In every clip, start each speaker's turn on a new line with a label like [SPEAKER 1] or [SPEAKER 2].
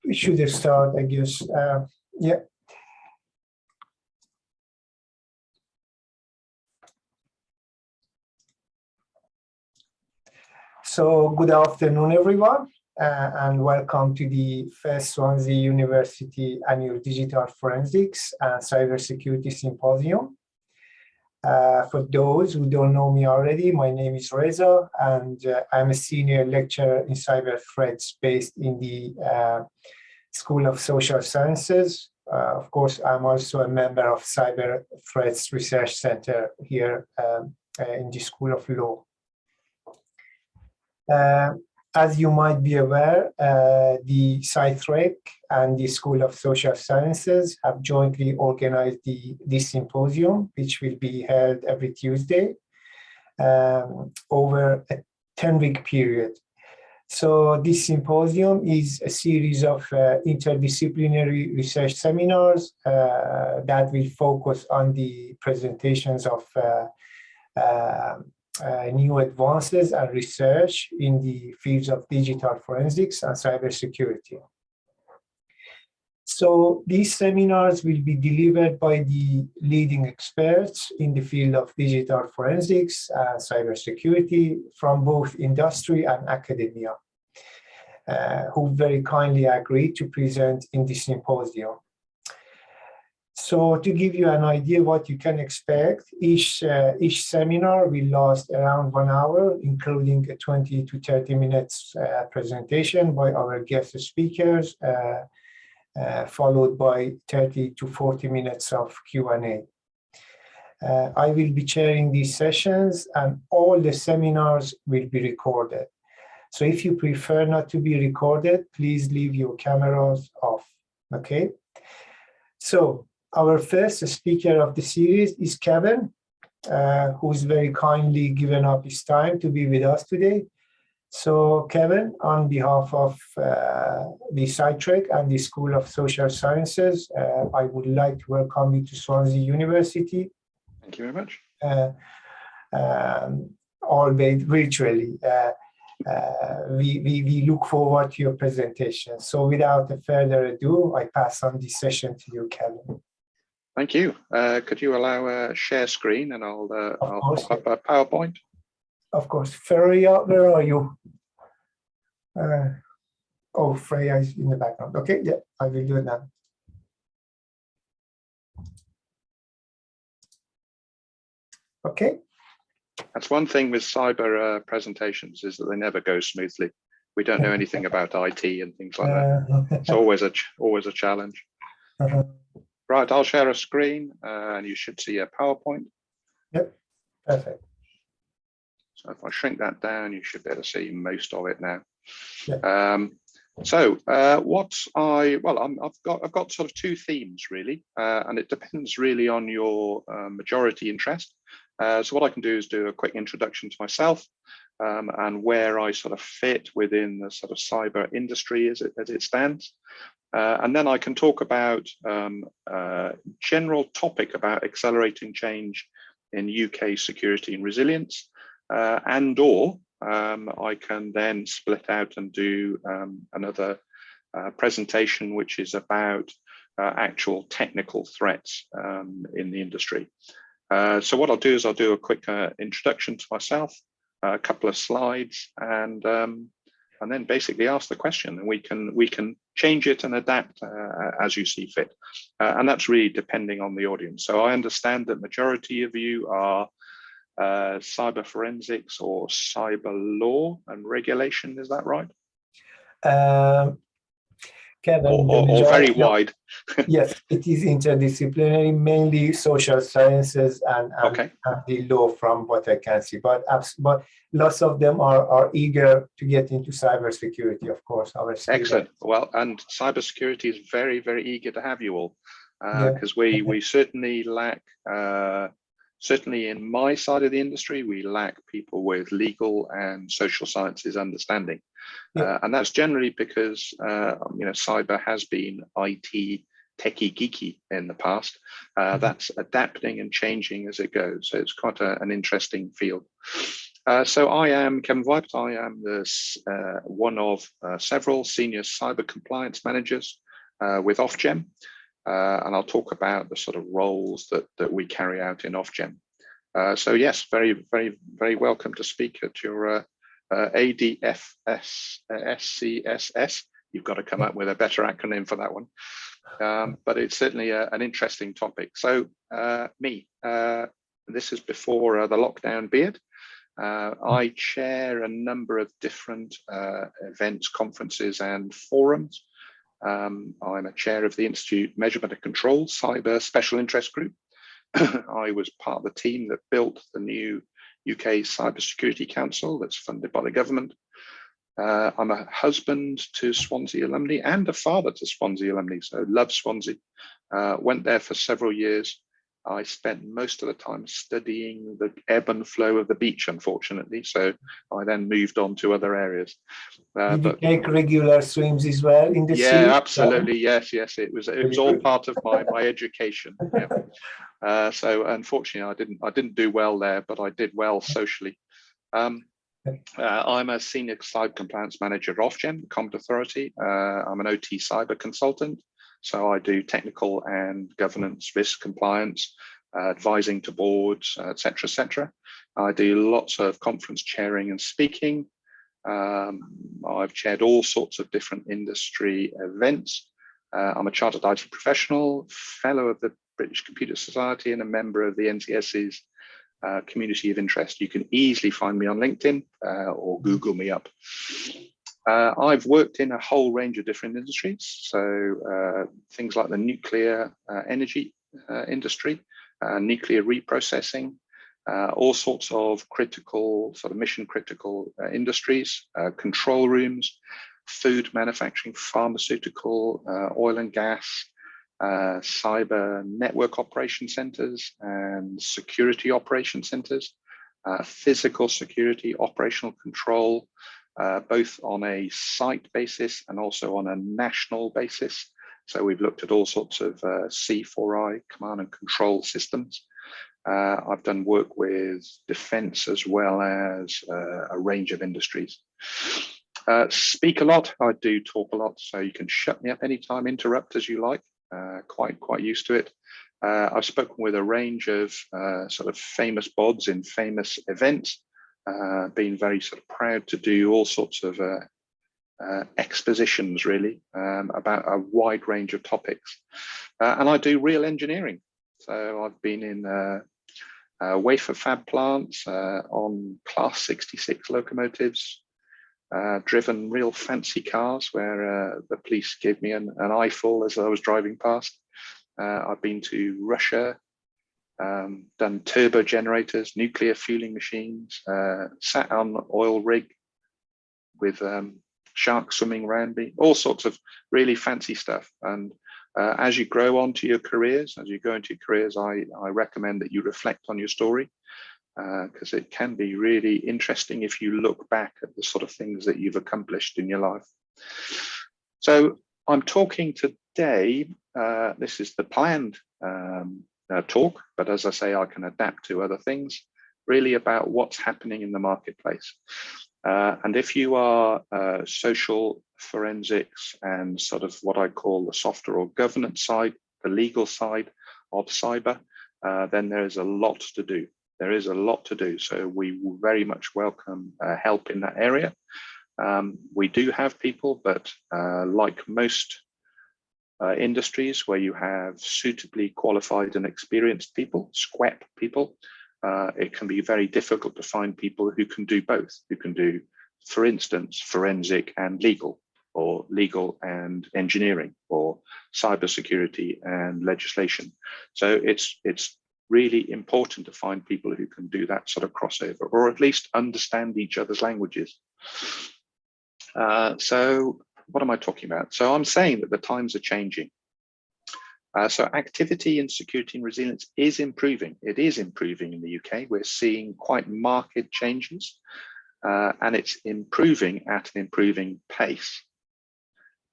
[SPEAKER 1] we should start, I guess. Yeah. So good afternoon, everyone, and welcome to the first Swansea University Annual Digital Forensics and Cybersecurity Symposium. For those who don't know me already, my name is Reza, and I'm a senior lecturer in cyber threats based in the School of Social Sciences. Of course, I'm also a member of Cyber Threats Research Center here in the School of Law. As you might be aware, the SciThrec and the School of Social Sciences have jointly organized this symposium, which will be held every Tuesday over a 10-week period. So this symposium is a series of interdisciplinary research seminars that will focus on the presentations of new advances and research in the fields of digital forensics and cybersecurity. So these seminars will be delivered by the leading experts in the field of digital forensics and cybersecurity from both industry and academia, who very kindly agreed to present in this symposium. So to give you an idea what you can expect, each seminar will last around 1 hour, including a 20 to 30 minutes presentation by our guest speakers, followed by 30 to 40 minutes of Q&A. I will be chairing these sessions, and all the seminars will be recorded. So if you prefer not to be recorded, please leave your cameras off, okay? So our first speaker of the series is Kevin, who's very kindly given up his time to be with us today. So Kevin, on behalf of the SciThrec and the School of Social Sciences, I would like to welcome you to Swansea University.
[SPEAKER 2] Thank you very much.
[SPEAKER 1] Albeit virtually. We look forward to your presentation. So without further ado, I pass on this session to you, Kevin.
[SPEAKER 2] Thank you. Could you allow a share screen, and I'll pop up a PowerPoint?
[SPEAKER 1] Of course. Freya, where are you? Oh, Freya is in the background. Okay, yeah, I will do it now. Okay.
[SPEAKER 2] That's one thing with cyber presentations, is that they never go smoothly. We don't know anything about IT and things like that. It's always a challenge. Right, I'll share a screen, and you should see a PowerPoint.
[SPEAKER 1] Yep, perfect.
[SPEAKER 2] So if I shrink that down, you should be able to see most of it now.
[SPEAKER 1] Yep.
[SPEAKER 2] I've got sort of two themes really, and it depends really on your majority interest. So what I can do is do a quick introduction to myself and where I sort of fit within the sort of cyber industry as it stands. And then I can talk about a general topic about accelerating change in UK security and resilience, and/or I can then split out and do another presentation which is about actual technical threats in the industry. So what I'll do is I'll do a quick introduction to myself, a couple of slides, and then basically ask the question, and we can change it and adapt as you see fit, and that's really depending on the audience. So I understand that majority of you are cyber forensics or cyber law and regulation. Is that right?
[SPEAKER 1] Kevin,
[SPEAKER 2] or very wide.
[SPEAKER 1] Yes, it is interdisciplinary, mainly social sciences and the law, from what I can see. But lots of them are eager to get into cybersecurity, of course.
[SPEAKER 2] Excellent. Well, and cybersecurity is very, very eager to have you all, because we certainly lack. Certainly in my side of the industry, we lack people with legal and social sciences understanding. And that's generally because cyber has been IT techie geeky in the past. That's adapting and changing as it goes. So it's quite an interesting field. So I am Kevin Vipert. I am one of several senior cyber compliance managers with Ofgem, and I'll talk about the sort of roles that we carry out in Ofgem. So yes, very, very, very welcome to speak at your ADFCSS. You've got to come up with a better acronym for that one. But it's certainly an interesting topic. So this is before the lockdown beard. I chair a number of different events, conferences and forums. I'm a chair of the Institute Measurement and Control Cyber Special Interest Group. I was part of the team that built the new UK Cybersecurity Council that's funded by the government. I'm a husband to Swansea alumni and a father to Swansea alumni, so love Swansea. Went there for several years. I spent most of the time studying the ebb and flow of the beach, unfortunately, so I then moved on to other areas.
[SPEAKER 1] Did you take regular swims as well in the sea?
[SPEAKER 2] Yeah, absolutely. Yes. It was all part of my education. Yeah. So unfortunately, I didn't do well there, but I did well socially. I'm a senior cyber compliance manager at Ofgem, the Compt Authority. I'm an OT cyber consultant, so I do technical and governance risk compliance, advising to boards, etc., etc. I do lots of conference chairing and speaking. I've chaired all sorts of different industry events. I'm a chartered IT professional, fellow of the British Computer Society, and a member of the NCS's community of interest. You can easily find me on LinkedIn or Google me up. I've worked in a whole range of different industries, so things like the nuclear energy industry, nuclear reprocessing, all sorts of critical, sort of mission critical industries, control rooms, food manufacturing, pharmaceutical, oil and gas, cyber network operation centers and security operation centers, physical security, operational control, both on a site basis and also on a national basis. So we've looked at all sorts of C4I, command and control systems. I've done work with defense as well as a range of industries. Speak a lot. I do talk a lot, so you can shut me up anytime, interrupt as you like. Quite used to it. I've spoken with a range of sort of famous bods in famous events. Been very sort of proud to do all sorts of expositions really about a wide range of topics. And I do real engineering. So I've been in wafer fab plants on Class 66 locomotives, driven real fancy cars where the police gave me an eyeful as I was driving past. I've been to Russia, done turbo generators, nuclear fueling machines, sat on an oil rig with sharks swimming around me, all sorts of really fancy stuff. And as you grow onto your careers, I recommend that you reflect on your story, because it can be really interesting if you look back at the sort of things that you've accomplished in your life. So I'm talking today, this is the planned talk, but as I say, I can adapt to other things, really about what's happening in the marketplace. And if you are social forensics and sort of what I call the software or governance side, the legal side of cyber, then there is a lot to do. There is a lot to do. So we will very much welcome help in that area. We do have people, but like most industries where you have suitably qualified and experienced people, SQEP people, it can be very difficult to find people who can do both, who can do, for instance, forensic and legal, or legal and engineering, or cybersecurity and legislation. So it's really important to find people who can do that sort of crossover, or at least understand each other's languages. So what am I talking about? So I'm saying that the times are changing. So activity in security and resilience is improving. It is improving in the UK. We're seeing quite marked changes, and it's improving at an improving pace.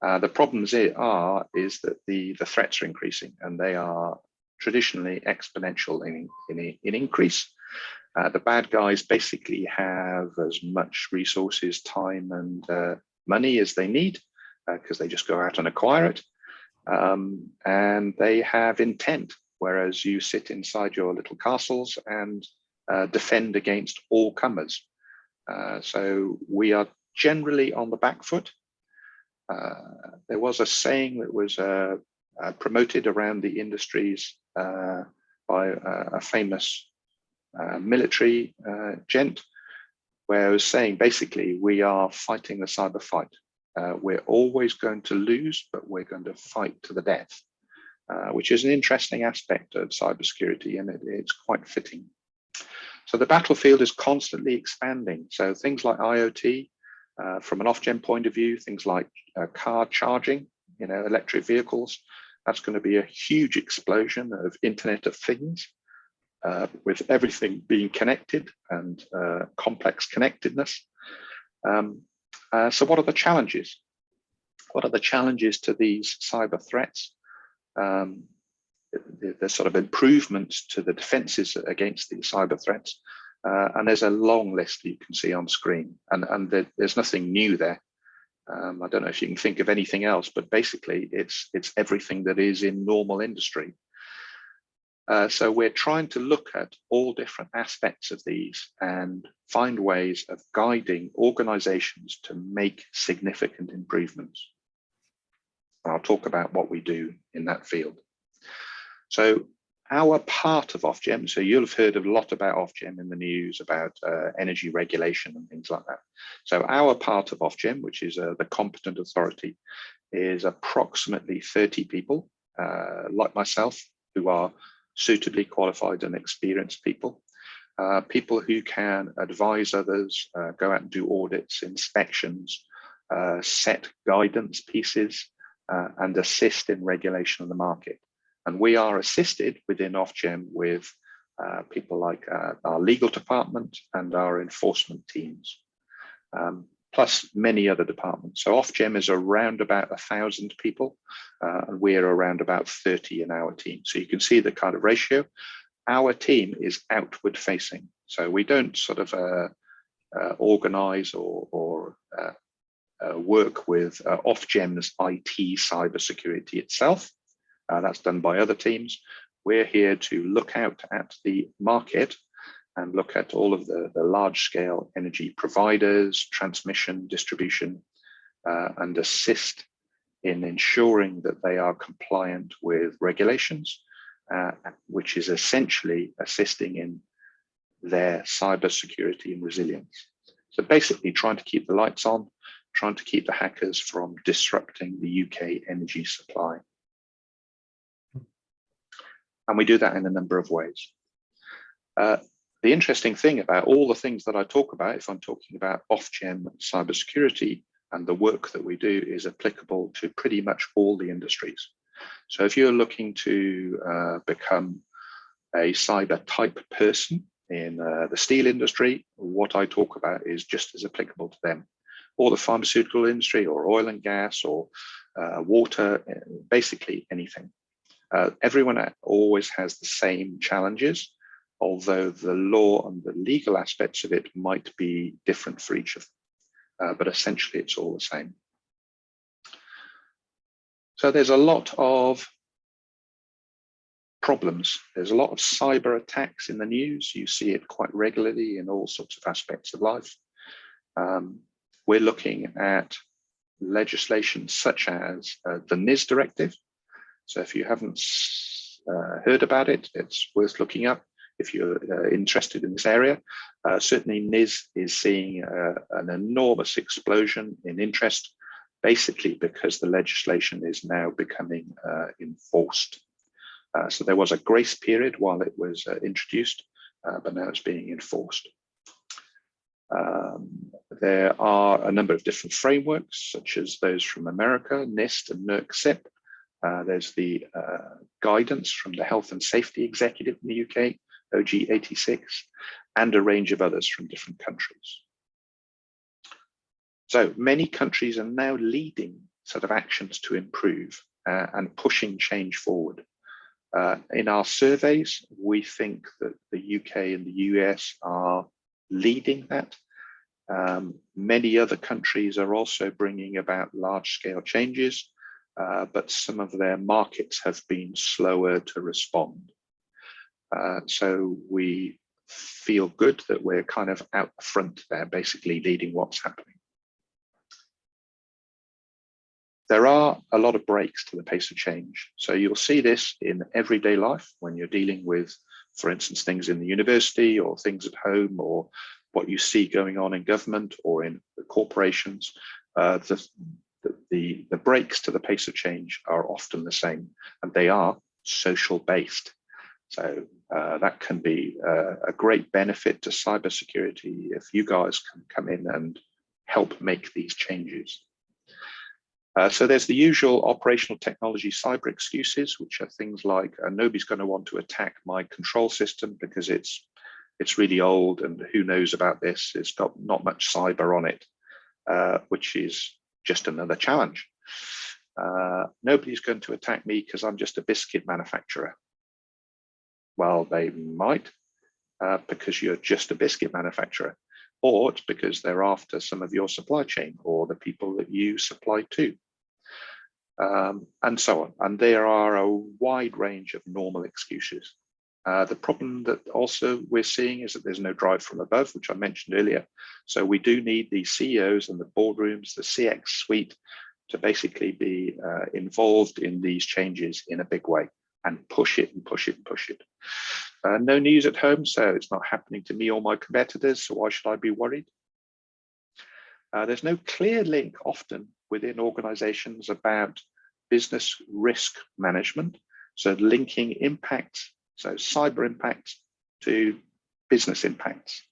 [SPEAKER 2] The problems is that the threats are increasing, and they are traditionally exponential in increase. The bad guys basically have as much resources, time, and money as they need because they just go out and acquire it. And they have intent, whereas you sit inside your little castles and defend against all comers. So we are generally on the back foot. There was a saying that was promoted around the industries by a famous military gent, where I was saying basically we are fighting the cyber fight. We're always going to lose, but we're going to fight to the death, which is an interesting aspect of cybersecurity, and it's quite fitting. So the battlefield is constantly expanding. So things like IoT, from an Ofgem point of view, things like car charging, electric vehicles, that's going to be a huge explosion of Internet of Things, with everything being connected and complex connectedness. So what are the challenges? What are the challenges to these cyber threats? The sort of improvements to the defenses against these cyber threats. And there's a long list you can see on screen, and there's nothing new there. I don't know if you can think of anything else, but basically it's everything that is in normal industry. So we're trying to look at all different aspects of these and find ways of guiding organizations to make significant improvements. And I'll talk about what we do in that field. So our part of Ofgem, so you'll have heard a lot about Ofgem in the news, about energy regulation and things like that. So our part of Ofgem, which is the competent authority, is approximately 30 people, like myself, who are suitably qualified and experienced people, people who can advise others, go out and do audits, inspections, set guidance pieces, and assist in regulation of the market. And we are assisted within Ofgem with people like our legal department and our enforcement teams, plus many other departments. So Ofgem is around about 1,000 people, and we're around about 30 in our team. So you can see the kind of ratio. Our team is outward facing. So we don't sort of organize or work with Ofgem's IT cybersecurity itself. That's done by other teams. We're here to look out at the market and look at all of the large-scale energy providers, transmission, distribution, and assist in ensuring that they are compliant with regulations, which is essentially assisting in their cybersecurity and resilience. So basically trying to keep the lights on, trying to keep the hackers from disrupting the UK energy supply. And we do that in a number of ways. The interesting thing about all the things that I talk about, if I'm talking about Ofgem cybersecurity and the work that we do, is applicable to pretty much all the industries. So if you're looking to become a cyber type person in the steel industry, what I talk about is just as applicable to them, or the pharmaceutical industry, or oil and gas, or water, basically anything. Everyone always has the same challenges, although the law and the legal aspects of it might be different for each of them, but essentially it's all the same. So there's a lot of problems. There's a lot of cyber attacks in the news. You see it quite regularly in all sorts of aspects of life. We're looking at legislation such as the NIS directive. So if you haven't heard about it, it's worth looking up if you're interested in this area. Certainly NIS is seeing an enormous explosion in interest, basically because the legislation is now becoming enforced. So there was a grace period while it was introduced, but now it's being enforced. There are a number of different frameworks, such as those from America, NIST and NERC-CIP. There's the guidance from the Health and Safety Executive in the UK, OG 86, and a range of others from different countries. So many countries are now leading sort of actions to improve and pushing change forward. In our surveys, we think that the UK and the US are leading that. Many other countries are also bringing about large-scale changes, but some of their markets have been slower to respond. So we feel good that we're kind of out front there, basically leading what's happening. There are a lot of breaks to the pace of change. So you'll see this in everyday life when you're dealing with, for instance, things in the university or things at home, or what you see going on in government or in the corporations. The breaks to the pace of change are often the same, and they are social based. So that can be a great benefit to cybersecurity if you guys can come in and help make these changes. So there's the usual operational technology cyber excuses, which are things like nobody's going to want to attack my control system because it's really old and who knows about this. It's got not much cyber on it, which is just another challenge. Nobody's going to attack me because I'm just a biscuit manufacturer. Well, they might, because you're just a biscuit manufacturer, or it's because they're after some of your supply chain or the people that you supply to. And so on. And there are a wide range of normal excuses. The problem that also we're seeing is that there's no drive from above, which I mentioned earlier. So we do need the CEOs and the boardrooms, the CX suite, to basically be involved in these changes in a big way and push it and push it and push it. No news at home, so it's not happening to me or my competitors, so why should I be worried? There's no clear link often within organizations about business risk management. So linking impacts, so cyber impacts to business impacts.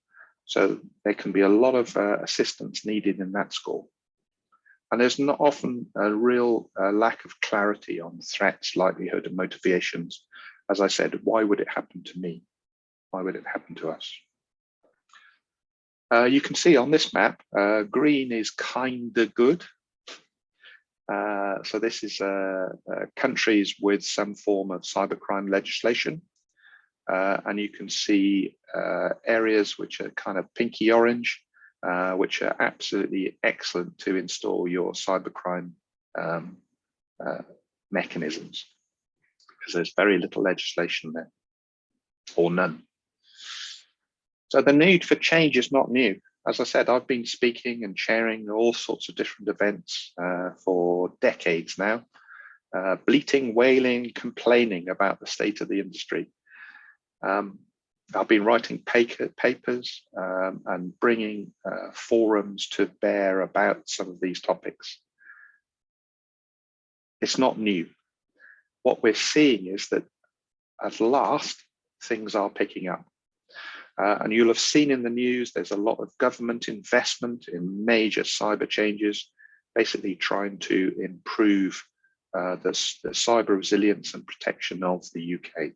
[SPEAKER 2] So there can be a lot of assistance needed in that score. And there's not often a real lack of clarity on threats, likelihood, and motivations. As I said, why would it happen to me? Why would it happen to us? You can see on this map, green is kinda good. So this is countries with some form of cybercrime legislation. And you can see areas which are kind of pinky orange, which are absolutely excellent to install your cybercrime mechanisms, because there's very little legislation there, or none. So the need for change is not new. As I said, I've been speaking and chairing all sorts of different events for decades now, bleating, wailing, complaining about the state of the industry. I've been writing papers and bringing forums to bear about some of these topics. It's not new. What we're seeing is that at last, things are picking up. And you'll have seen in the news, there's a lot of government investment in major cyber changes, basically trying to improve the cyber resilience and protection of the UK.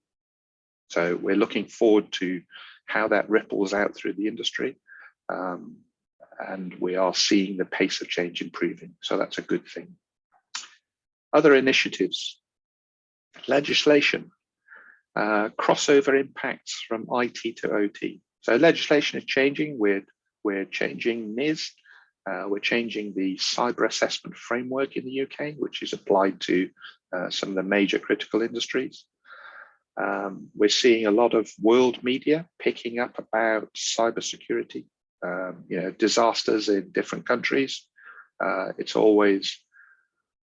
[SPEAKER 2] So we're looking forward to how that ripples out through the industry. And we are seeing the pace of change improving. So that's a good thing. Other initiatives, legislation. Crossover impacts from IT to OT. So legislation is changing. We're changing NIS. We're changing the cyber assessment framework in the UK, which is applied to some of the major critical industries. We're seeing a lot of world media picking up about cybersecurity, disasters in different countries. It's always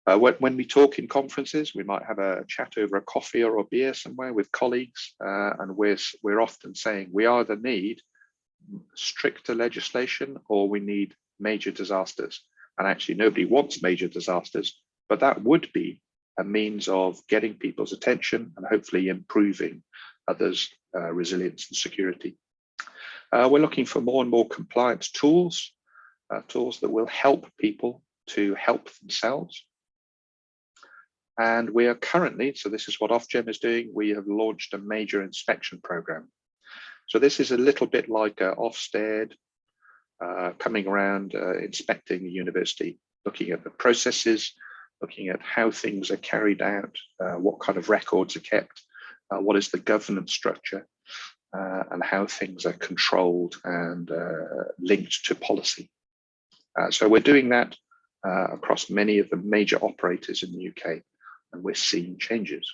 [SPEAKER 2] when we talk in conferences, we might have a chat over a coffee or a beer somewhere with colleagues, and we're often saying we either need stricter legislation or we need major disasters. And actually, nobody wants major disasters, but that would be a means of getting people's attention and hopefully improving others' resilience and security. We're looking for more and more compliance tools, tools that will help people to help themselves. And we are currently, so this is what Ofgem is doing, we have launched a major inspection program. So this is a little bit like Ofsted coming around, inspecting the university, looking at the processes, looking at how things are carried out, what kind of records are kept, what is the governance structure, and how things are controlled and linked to policy. So we're doing that across many of the major operators in the UK, and we're seeing changes.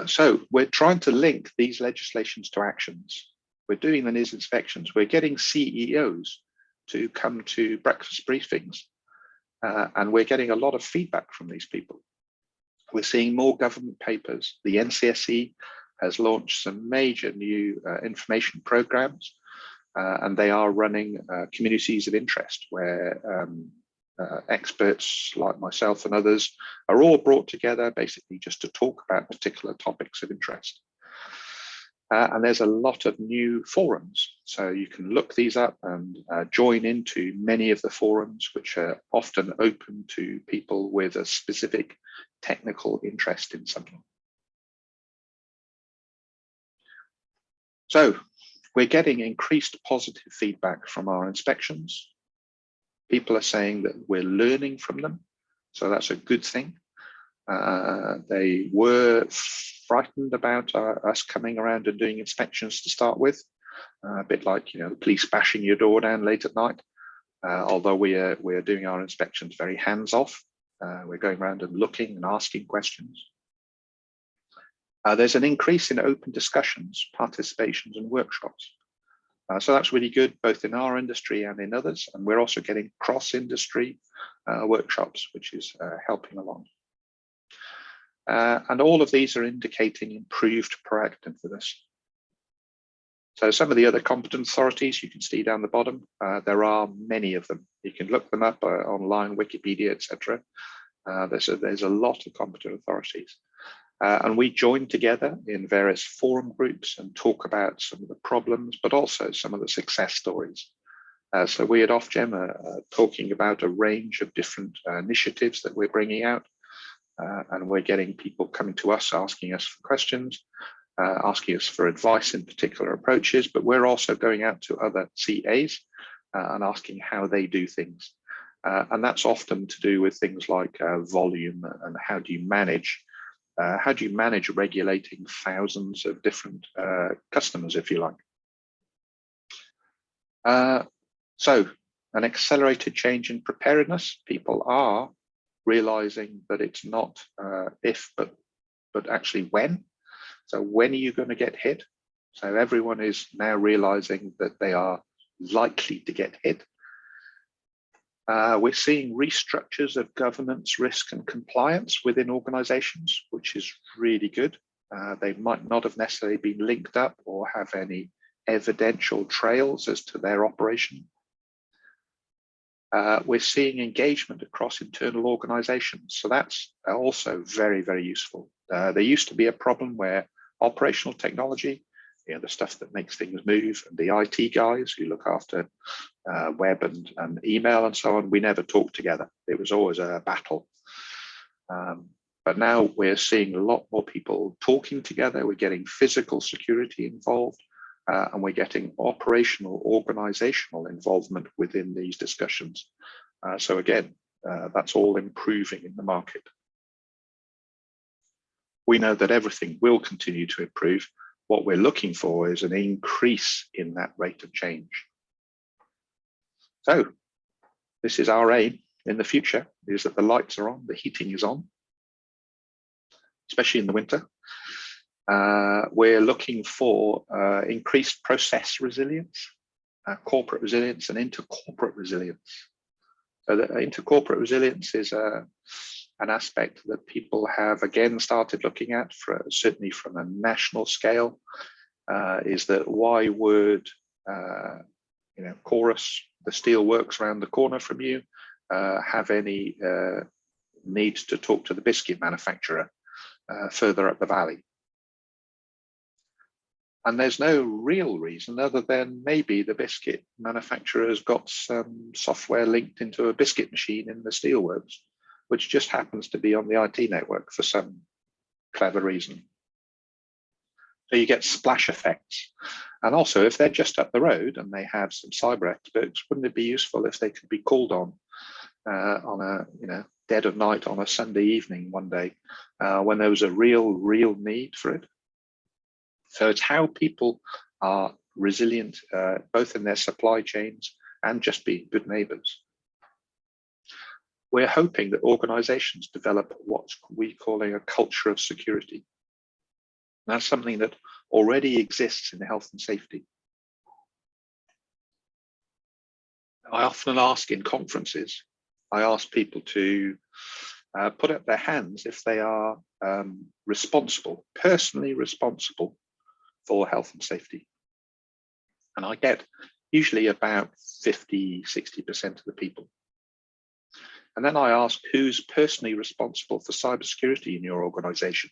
[SPEAKER 2] So we're trying to link these legislations to actions. We're doing the NIS inspections. We're getting CEOs to come to breakfast briefings, and we're getting a lot of feedback from these people. We're seeing more government papers. The NCSE has launched some major new information programs, and they are running communities of interest where experts like myself and others are all brought together basically just to talk about particular topics of interest. And there's a lot of new forums. So you can look these up and join into many of the forums, which are often open to people with a specific technical interest in something. So we're getting increased positive feedback from our inspections. People are saying that we're learning from them. So that's a good thing. They were frightened about us coming around and doing inspections to start with, a bit like, you know, the police bashing your door down late at night. Although we are doing our inspections very hands-off. We're going around and looking and asking questions. There's an increase in open discussions, participations, and workshops. So that's really good, both in our industry and in others. And we're also getting cross-industry workshops, which is helping along. And all of these are indicating improved proactiveness. So some of the other competent authorities you can see down the bottom, there are many of them. You can look them up online, Wikipedia, etc. There's a lot of competent authorities. And we join together in various forum groups and talk about some of the problems, but also some of the success stories. So we at Ofgem are talking about a range of different initiatives that we're bringing out. And we're getting people coming to us, asking us for questions, asking us for advice in particular approaches, but we're also going out to other CAs and asking how they do things. And that's often to do with things like volume and how do you manage regulating thousands of different customers, if you like. So an accelerated change in preparedness. People are realizing that it's not if, but actually when. So when are you going to get hit? So everyone is now realizing that they are likely to get hit. We're seeing restructures of governance, risk, and compliance within organizations, which is really good. They might not have necessarily been linked up or have any evidential trails as to their operation. We're seeing engagement across internal organizations. So that's also very, very useful. There used to be a problem where operational technology, you know, the stuff that makes things move, and the IT guys who look after web and email and so on, we never talked together. It was always a battle. But now we're seeing a lot more people talking together. We're getting physical security involved, and we're getting operational, organizational involvement within these discussions. So again, that's all improving in the market. We know that everything will continue to improve. What we're looking for is an increase in that rate of change. So this is our aim in the future, is that the lights are on, the heating is on, especially in the winter. We're looking for increased process resilience, corporate resilience, and intercorporate resilience. So the intercorporate resilience is an aspect that people have again started looking at, certainly from a national scale. Is that why would Chorus, the steel works around the corner from you, have any need to talk to the biscuit manufacturer further up the valley? And there's no real reason other than maybe the biscuit manufacturer has got some software linked into a biscuit machine in the steelworks, which just happens to be on the IT network for some clever reason. So you get splash effects. And also, if they're just up the road and they have some cyber experts, wouldn't it be useful if they could be called on a dead of night on a Sunday evening one day when there was a real need for it. So it's how people are resilient, both in their supply chains and just being good neighbors. We're hoping that organizations develop what we're calling a culture of security. That's something that already exists in health and safety. I often ask in conferences, I ask people to put up their hands if they are responsible, personally responsible for health and safety. And I get usually about 50, 60% of the people. And then I ask who's personally responsible for cybersecurity in your organization.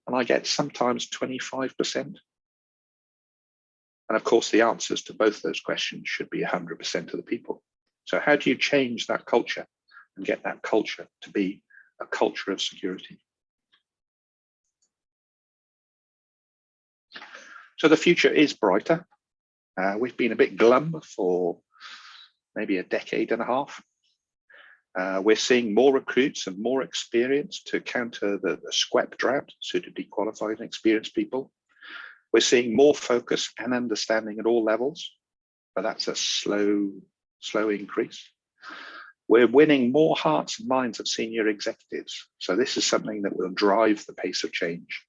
[SPEAKER 2] And I get sometimes 25%. And of course, the answers to both those questions should be 100% of the people. So how do you change that culture and get that culture to be a culture of security? So the future is brighter. We've been a bit glum for maybe a decade and a half. We're seeing more recruits and more experience to counter the SQEP drought, suitably qualified and experienced people. We're seeing more focus and understanding at all levels, but that's a slow increase. We're winning more hearts and minds of senior executives. So this is something that will drive the pace of change.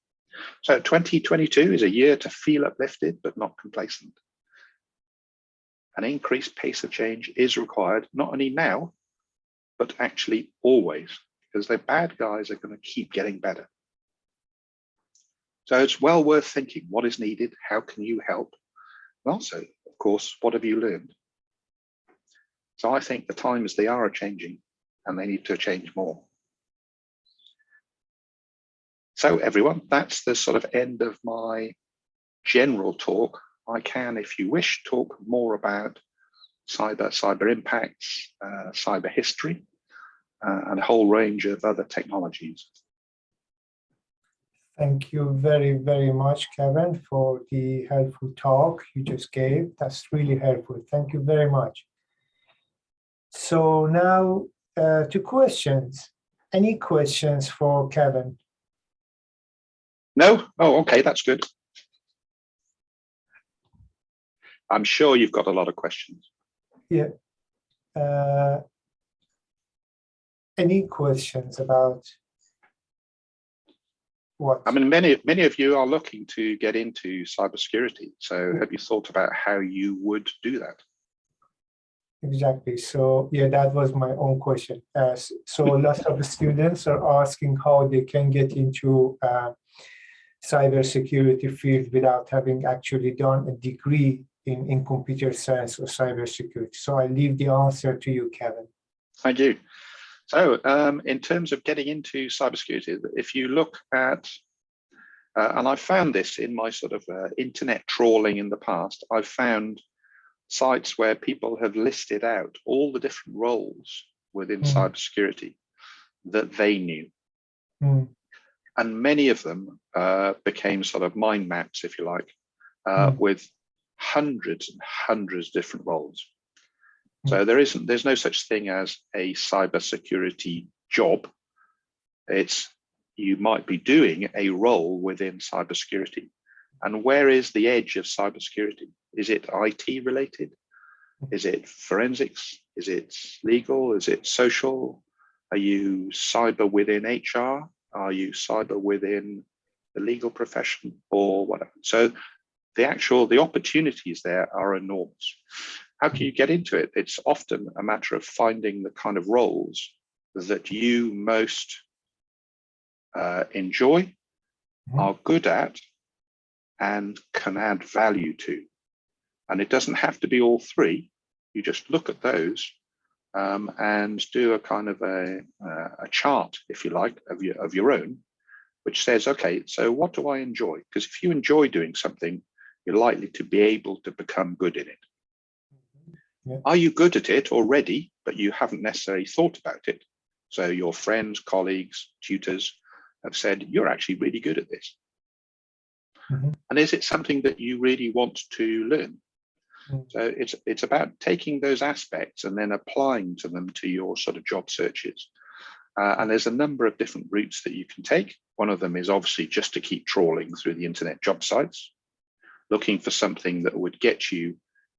[SPEAKER 2] So 2022 is a year to feel uplifted, but not complacent. An increased pace of change is required, not only now, but actually always, because the bad guys are going to keep getting better. So it's well worth thinking what is needed, how can you help? And also, of course, what have you learned? So I think the times they are changing and they need to change more. So everyone, that's the sort of end of my general talk. I can, if you wish, talk more about cyber impacts, cyber history, and a whole range of other technologies.
[SPEAKER 1] Thank you very, very much, Kevin, for the helpful talk you just gave. That's really helpful. Thank you very much. So now to questions. Any questions for Kevin?
[SPEAKER 2] No? Oh, okay, that's good. I'm sure you've got a lot of questions.
[SPEAKER 1] Yeah. Any questions about what?
[SPEAKER 2] I mean, many of you are looking to get into cybersecurity. So have you thought about how you would do that?
[SPEAKER 1] Exactly. So yeah, that was my own question. So lots of the students are asking how they can get into cybersecurity field without having actually done a degree in computer science or cybersecurity. So I leave the answer to you, Kevin.
[SPEAKER 2] Thank you. So in terms of getting into cybersecurity, if you look at, and I found this in my sort of internet trawling in the past, I've found sites where people have listed out all the different roles within cybersecurity that they knew. And many of them became sort of mind maps, if you like, with hundreds and hundreds of different roles. So there's no such thing as a cybersecurity job. It's, you might be doing a role within cybersecurity. And where is the edge of cybersecurity? Is it IT related? Is it forensics? Is it legal? Is it social? Are you cyber within HR? Are you cyber within the legal profession or whatever? So the opportunities there are enormous. How can you get into it? It's often a matter of finding the kind of roles that you most enjoy, are good at, and can add value to. And it doesn't have to be all three. You just look at those and do a kind of a chart, if you like, of your own, which says, okay, so what do I enjoy? Because if you enjoy doing something, you're likely to be able to become good in it. Yeah. Are you good at it already, but you haven't necessarily thought about it? So your friends, colleagues, tutors have said, you're actually really good at this. And is it something that you really want to learn? So it's about taking those aspects and then applying to them to your sort of job searches. And there's a number of different routes that you can take. One of them is obviously just to keep trawling through the internet job sites, looking for something that would get you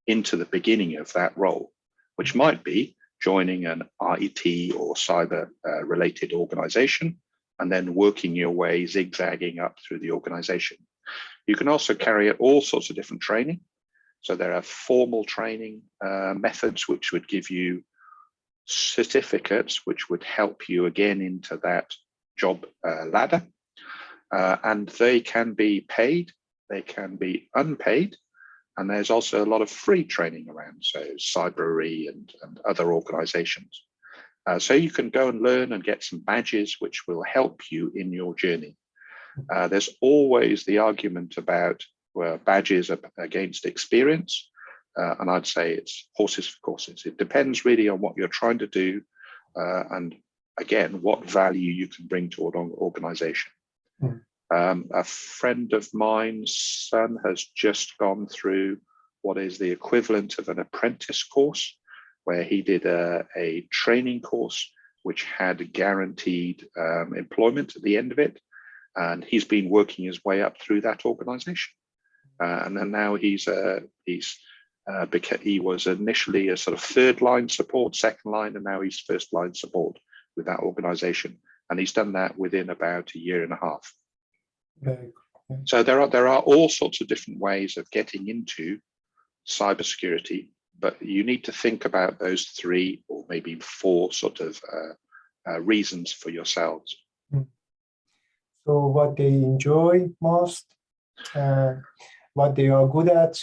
[SPEAKER 2] into the beginning of that role, which might be joining an IT or cyber related organization, and then working your way zigzagging up through the organization. You can also carry out all sorts of different training. So there are formal training methods which would give you certificates which would help you again into that job ladder. And they can be paid, they can be unpaid, and there's also a lot of free training around, so Cybery and other organizations. So you can go and learn and get some badges which will help you in your journey. There's always the argument about badges against experience. And I'd say it's horses for courses. It depends really on what you're trying to do. And again, what value you can bring to an organization. A friend of mine's son has just gone through what is the equivalent of an apprentice course, where he did a training course which had guaranteed employment at the end of it. And he's been working his way up through that organization. And then now he was initially a sort of third line support, second line, and now he's first line support with that organization. And he's done that within about a year and a half.
[SPEAKER 1] Very good.
[SPEAKER 2] So there are all sorts of different ways of getting into cybersecurity, but you need to think about those 3 or maybe 4 sort of reasons for yourselves.
[SPEAKER 1] So what they enjoy most, what they are good at.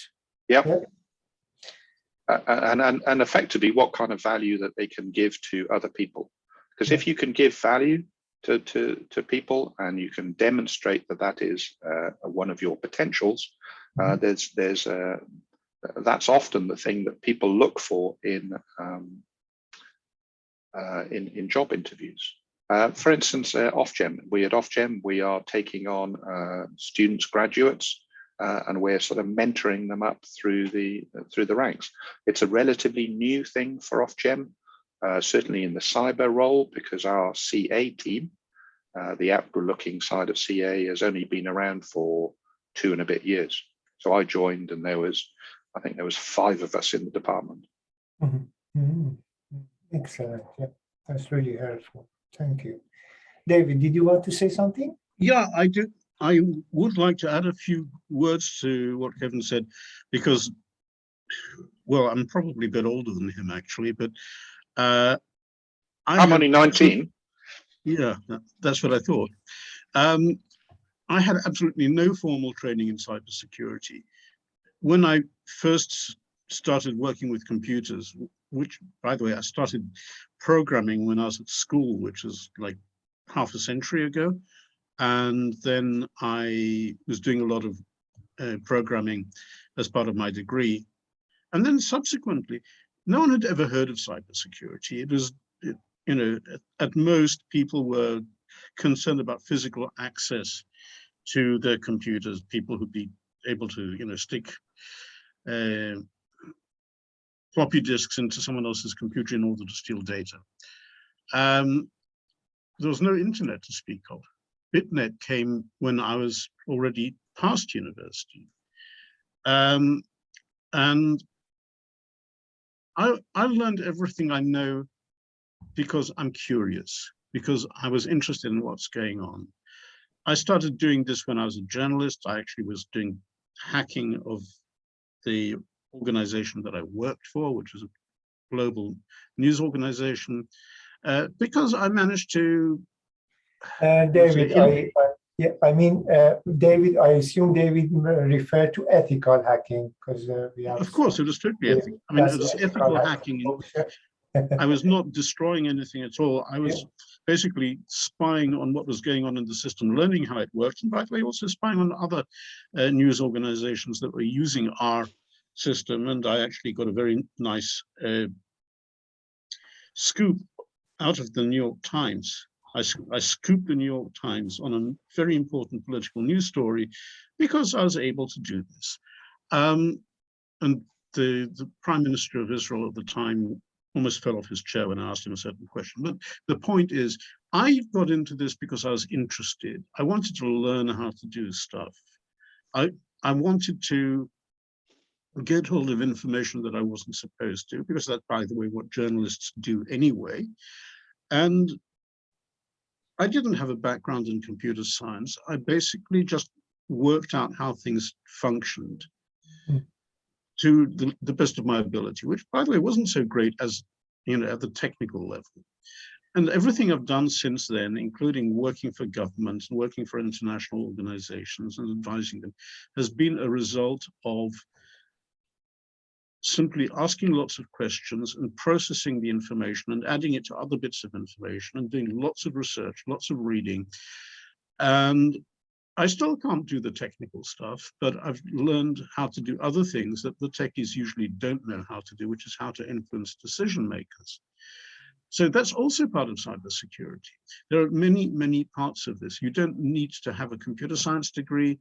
[SPEAKER 2] Yeah. And effectively what kind of value that they can give to other people. Because if you can give value to people and you can demonstrate that that is one of your potentials, that's often the thing that people look for in job interviews. For instance, Ofgem, at Ofgem, we are taking on students, graduates, and we're sort of mentoring them up through the ranks. It's a relatively new thing for Ofgem, certainly in the cyber role, because our CA team, the outward-looking side of CA, has only been around for 2 and a bit years. So I joined, and I think there was 5 of us in the department.
[SPEAKER 1] Excellent. Yeah, that's really helpful. Thank you. David, did you want to say something?
[SPEAKER 3] Yeah, I do. I would like to add a few words to what Kevin said, because, well, I'm probably a bit older than him, actually, but
[SPEAKER 2] I'm only 19.
[SPEAKER 3] Yeah, that's what I thought. I had absolutely no formal training in cybersecurity. When I first started working with computers, which, by the way, I started programming when I was at school, which was like half a century ago. And then I was doing a lot of programming as part of my degree. And then subsequently, no one had ever heard of cybersecurity. It was, you know, at most people were concerned about physical access to their computers, people who'd be able to, you know, stick floppy disks into someone else's computer in order to steal data. There was no internet to speak of. BitNet came when I was already past university. And I learned everything I know because I'm curious, because I was interested in what's going on. I started doing this when I was a journalist. I actually was doing hacking of the organization that I worked for, which was a global news organization, because I managed to...
[SPEAKER 1] David, David, I assume David referred to ethical hacking, because we have...
[SPEAKER 3] Of course, it was strictly ethical. I mean, it was ethical hacking. I was not destroying anything at all. I was basically spying on what was going on in the system, learning how it worked, and by the way, also spying on other news organizations that were using our system. And I actually got a very nice scoop out of the New York Times. I scooped the New York Times on a very important political news story because I was able to do this. And the Prime Minister of Israel at the time almost fell off his chair when I asked him a certain question. But the point is, I got into this because I was interested. I wanted to learn how to do stuff. I wanted to get hold of information that I wasn't supposed to, because that's, by the way, what journalists do anyway. And I didn't have a background in computer science. I basically just worked out how things functioned to the best of my ability, which, by the way, wasn't so great as, you know, at the technical level. And everything I've done since then, including working for government and working for international organizations and advising them, has been a result of simply asking lots of questions and processing the information and adding it to other bits of information and doing lots of research, lots of reading. And I still can't do the technical stuff, but I've learned how to do other things that the techies usually don't know how to do, which is how to influence decision makers. So that's also part of cybersecurity. There are many, many parts of this. You don't need to have a computer science degree.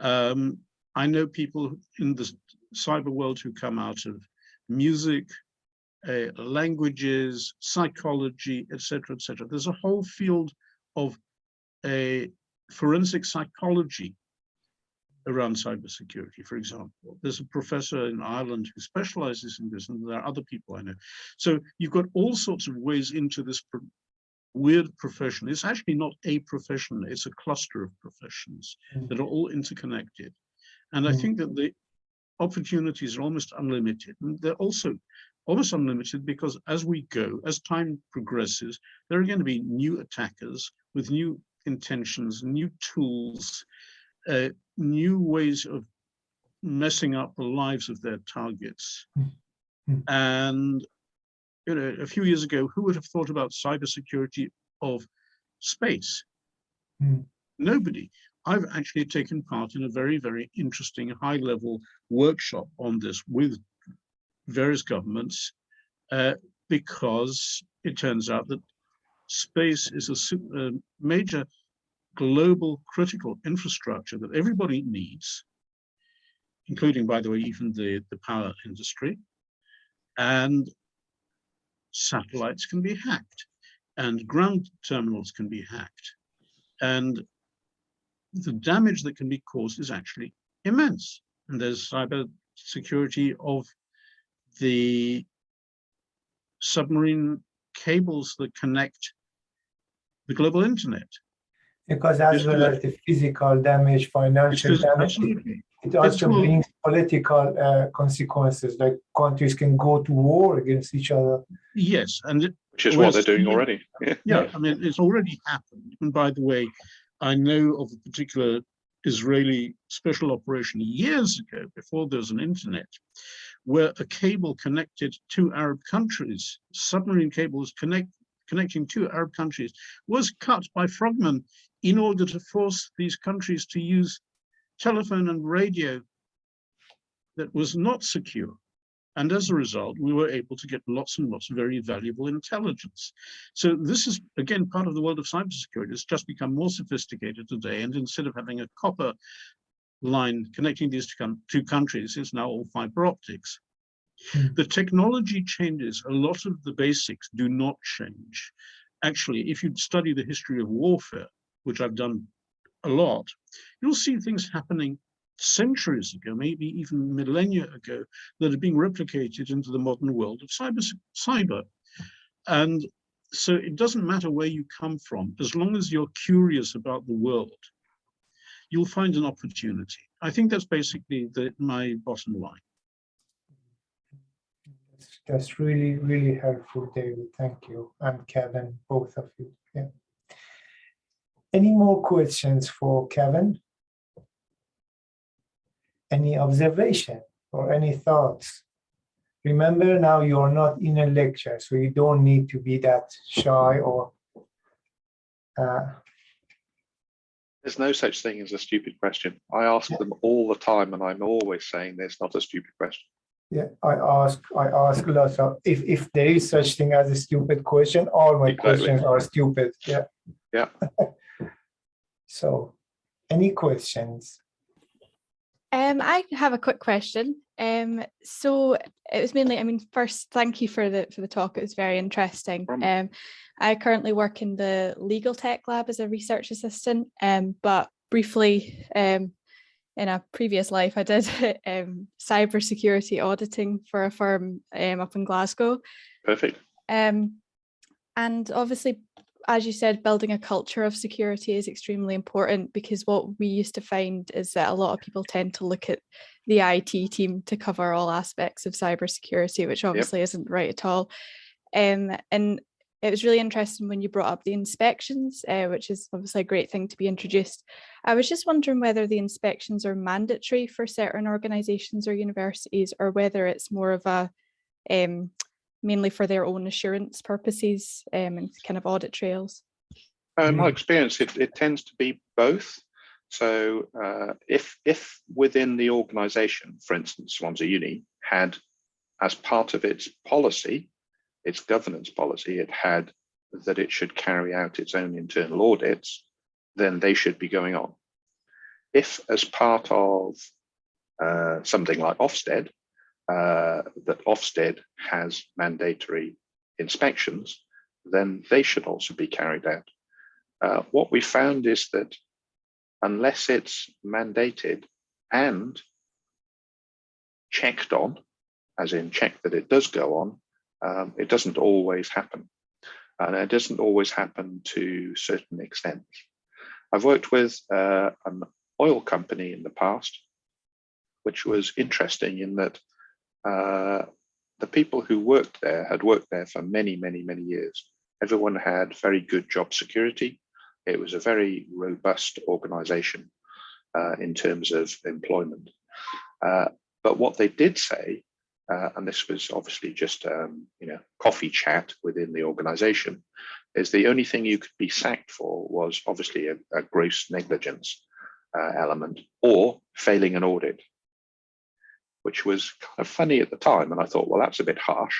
[SPEAKER 3] I know people in the cyber world who come out of music, languages, psychology, etc., etc. There's a whole field of forensic psychology around cybersecurity, for example. There's a professor in Ireland who specializes in this, and there are other people I know. So you've got all sorts of ways into this weird profession. It's actually not a profession, it's a cluster of professions that are all interconnected. And I think that the opportunities are almost unlimited. And they're also almost unlimited because as we go, as time progresses, there are going to be new attackers with new intentions, new tools, new ways of messing up the lives of their targets. And, you know, a few years ago, who would have thought about cybersecurity of space? Nobody. I've actually taken part in a very, very interesting high-level workshop on this with various governments because it turns out that space is a major global critical infrastructure that everybody needs, including, by the way, even the power industry. And satellites can be hacked, and ground terminals can be hacked. And the damage that can be caused is actually immense. And there's cyber security of the submarine cables that connect the global internet. Because
[SPEAKER 1] as well as the physical damage, financial damage, it also brings political consequences, like countries can go to war against each other.
[SPEAKER 3] Yes, and
[SPEAKER 2] which is what they're doing already.
[SPEAKER 3] Yeah, I mean, it's already happened. And by the way, I know of a particular Israeli special operation years ago, before there was an internet, where a cable connected two Arab countries, submarine cables connecting two Arab countries, was cut by frogmen in order to force these countries to use telephone and radio that was not secure. And as a result, we were able to get lots and lots of very valuable intelligence. So this is, again, part of the world of cybersecurity. It's just become more sophisticated today. And instead of having a copper line connecting these two countries, it's now all fiber optics. The technology changes. A lot of the basics do not change. Actually, if you study the history of warfare, which I've done a lot, you'll see things happening centuries ago, maybe even millennia ago, that are being replicated into the modern world of cyber. And so it doesn't matter where you come from, as long as you're curious about the world, you'll find an opportunity. I think that's basically my bottom line.
[SPEAKER 1] That's really, really helpful, David. Thank you. And Kevin, both of you. Yeah. Any more questions for Kevin? Any observation or any thoughts? Remember, now you're not in a lecture, so you don't need to be that shy or...
[SPEAKER 2] There's no such thing as a stupid question. I ask them all the time, and I'm always saying there's not a stupid question.
[SPEAKER 1] Yeah, I ask lots of, if there is such thing as a stupid question, all my questions are stupid. Yeah.
[SPEAKER 2] Yeah.
[SPEAKER 1] So, any questions?
[SPEAKER 4] I have a quick question. So it was mainly, I mean, first, thank you for the talk. It was very interesting. I currently work in the legal tech lab as a research assistant, but briefly, in a previous life, I did cybersecurity auditing for a firm up in Glasgow.
[SPEAKER 2] Perfect.
[SPEAKER 4] And obviously, as you said, building a culture of security is extremely important, because what we used to find is that a lot of people tend to look at the IT team to cover all aspects of cybersecurity, which obviously isn't right at all. And it was really interesting when you brought up the inspections, which is obviously a great thing to be introduced. I was just wondering whether the inspections are mandatory for certain organisations or universities, or whether it's more of a mainly for their own assurance purposes and kind of audit trails.
[SPEAKER 2] In my experience, it tends to be both. So if within the organisation, for instance, Swansea Uni had, as part of its policy, its governance policy, it had that it should carry out its own internal audits, then they should be going on. If as part of something like Ofsted, that Ofsted has mandatory inspections, then they should also be carried out. What we found is that unless it's mandated and checked on, as in check that it does go on, it doesn't always happen. And it doesn't always happen to certain extents. I've worked with an oil company in the past, which was interesting in that the people who worked there had worked there for many, many, many years. Everyone had very good job security. It was a very robust organization in terms of employment. But what they did say, and this was obviously just coffee chat within the organization, is the only thing you could be sacked for was obviously a gross negligence element or failing an audit, which was kind of funny at the time. And I thought, well, that's a bit harsh.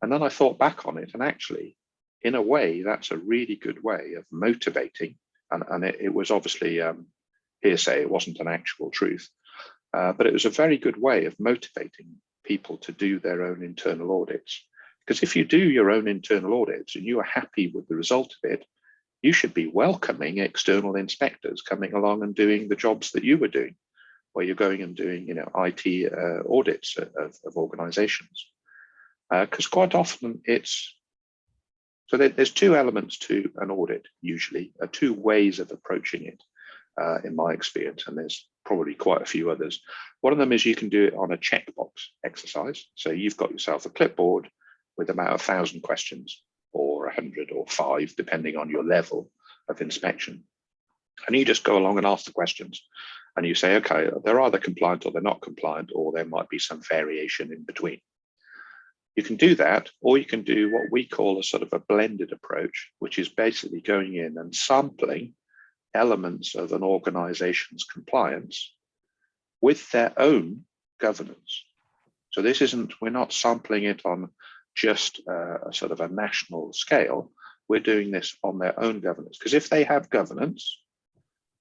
[SPEAKER 2] And then I thought back on it, and actually, in a way, that's a really good way of motivating. And it was obviously hearsay, it wasn't an actual truth, but it was a very good way of motivating people to do their own internal audits. Because if you do your own internal audits and you are happy with the result of it, you should be welcoming external inspectors coming along and doing the jobs that you were doing, where you're going and doing, IT audits of organizations. Because quite often there's two elements to an audit, usually, two ways of approaching it, in my experience, and there's probably quite a few others. One of them is you can do it on a checkbox exercise. So you've got yourself a clipboard with about 1,000 questions, or 100 or 5, depending on your level of inspection. And you just go along and ask the questions. And you say, okay, they're either compliant or they're not compliant, or there might be some variation in between. You can do that, or you can do what we call a sort of a blended approach, which is basically going in and sampling elements of an organization's compliance with their own governance. So this isn't, we're not sampling it on just a sort of a national scale. We're doing this on their own governance, because if they have governance,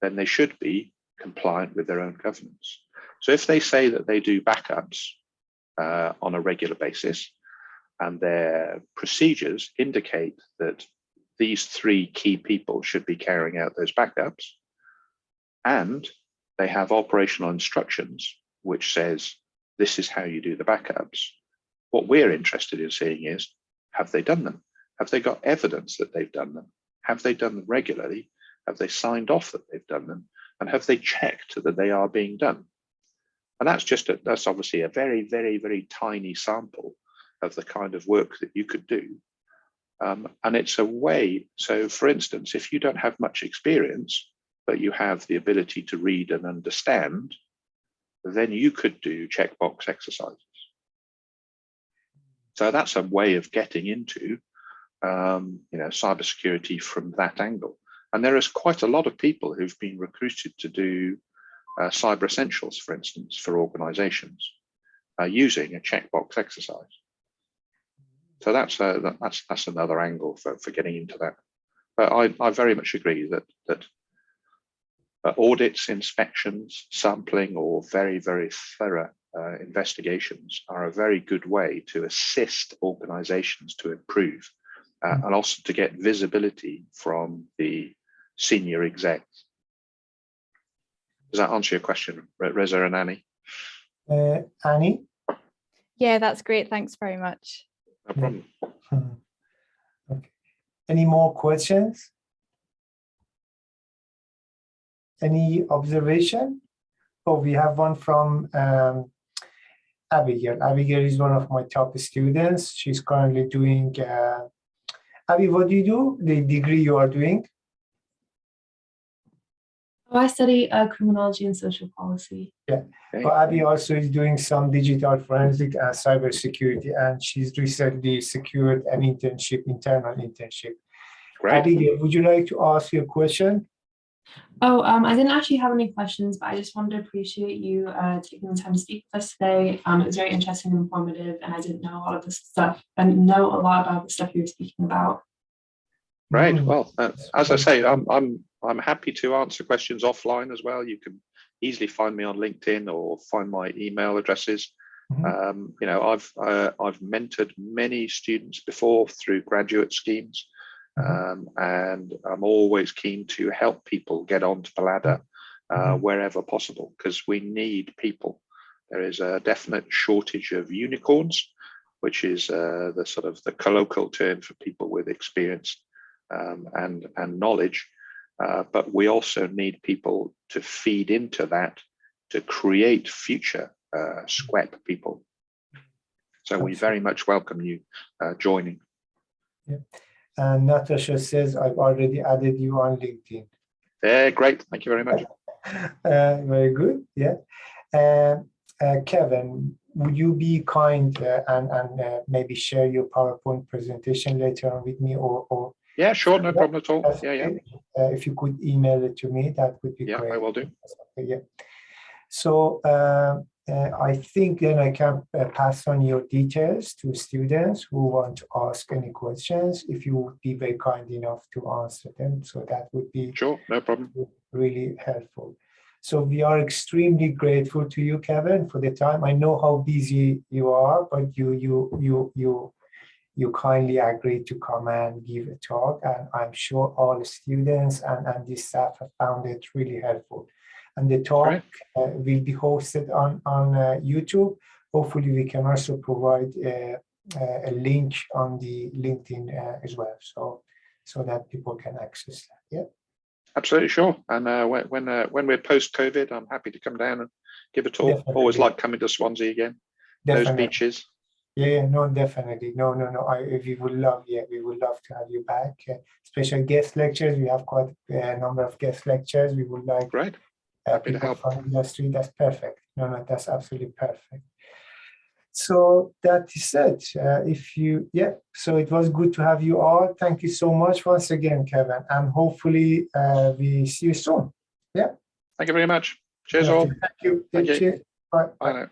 [SPEAKER 2] then they should be compliant with their own governance. So if they say that they do backups on a regular basis, and their procedures indicate that these 3 key people should be carrying out those backups, and they have operational instructions which says this is how you do the backups, what we're interested in seeing is, have they done them? Have they got evidence that they've done them? Have they done them regularly? Have they signed off that they've done them? And have they checked that they are being done? And that's obviously a very, very, very tiny sample of the kind of work that you could do. And it's a way, so for instance, if you don't have much experience, but you have the ability to read and understand, then you could do checkbox exercises. So that's a way of getting into cybersecurity from that angle. And there is quite a lot of people who've been recruited to do cyber essentials, for instance, for organizations using a checkbox exercise. So that's another angle for getting into that. But I very much agree that audits, inspections, sampling, or very, very thorough investigations are a very good way to assist organizations to improve and also to get visibility from the senior execs. Does that answer your question, Reza and Annie?
[SPEAKER 1] Annie?
[SPEAKER 4] Yeah, that's great. Thanks very much.
[SPEAKER 2] No problem.
[SPEAKER 1] Okay. Any more questions? Any observation? Oh, we have one from Abigail. Abigail is one of my top students. She's currently doing, Abby, what do you do? The degree you are doing?
[SPEAKER 5] Oh, I study criminology and social policy.
[SPEAKER 1] Yeah, but Abby also is doing some digital forensic and cybersecurity, and she's recently secured an internship, internal internship.
[SPEAKER 2] Great.
[SPEAKER 1] Abigail, would you like to ask your question?
[SPEAKER 5] Oh, I didn't actually have any questions, but I just wanted to appreciate you taking the time to speak with us today. It was very interesting and informative, and I didn't know a lot of this stuff and know a lot about the stuff you were speaking about.
[SPEAKER 2] Great. Well, as I say, I'm happy to answer questions offline as well. You can easily find me on LinkedIn or find my email addresses. You know, I've mentored many students before through graduate schemes. And I'm always keen to help people get onto the ladder wherever possible, because we need people. There is a definite shortage of unicorns, which is the sort of the colloquial term for people with experience and knowledge. But we also need people to feed into that to create future SWAP people. So we very much welcome you joining.
[SPEAKER 1] Yeah. And Natasha says, I've already added you on LinkedIn.
[SPEAKER 2] Yeah, great. Thank you very much.
[SPEAKER 1] Very good. Yeah. Kevin, would you be kind and maybe share your PowerPoint presentation later on with me, or
[SPEAKER 2] yeah, sure, no problem at all. Yeah.
[SPEAKER 1] If you could email it to me, that would be great.
[SPEAKER 2] Yeah, I will do.
[SPEAKER 1] Yeah. So I think then I can pass on your details to students who want to ask any questions, if you would be very kind enough to answer them. So that would be
[SPEAKER 2] sure, no problem.
[SPEAKER 1] Really helpful. So we are extremely grateful to you, Kevin, for the time. I know how busy you are, but you kindly agreed to come and give a talk, and I'm sure all the students and the staff have found it really helpful. And the talk will be hosted on YouTube. Hopefully, we can also provide a link on the LinkedIn as well, so that people can access that. Yeah.
[SPEAKER 2] Absolutely, sure. And when we're post-COVID, I'm happy to come down and give a talk.
[SPEAKER 1] Definitely.
[SPEAKER 2] Always like coming to Swansea again. Definitely. Those beaches.
[SPEAKER 1] Yeah, no, definitely. No. We would love to have you back. Special guest lectures. We have quite a number of guest lectures. We would like people from industry. That's perfect. No, that's absolutely perfect. So that is it. So it was good to have you all. Thank you so much once again, Kevin, and hopefully we see you soon. Yeah.
[SPEAKER 2] Thank you very much. Cheers all.
[SPEAKER 1] Thank you.
[SPEAKER 2] Thank you.
[SPEAKER 1] Cheers. Bye.
[SPEAKER 2] Bye now.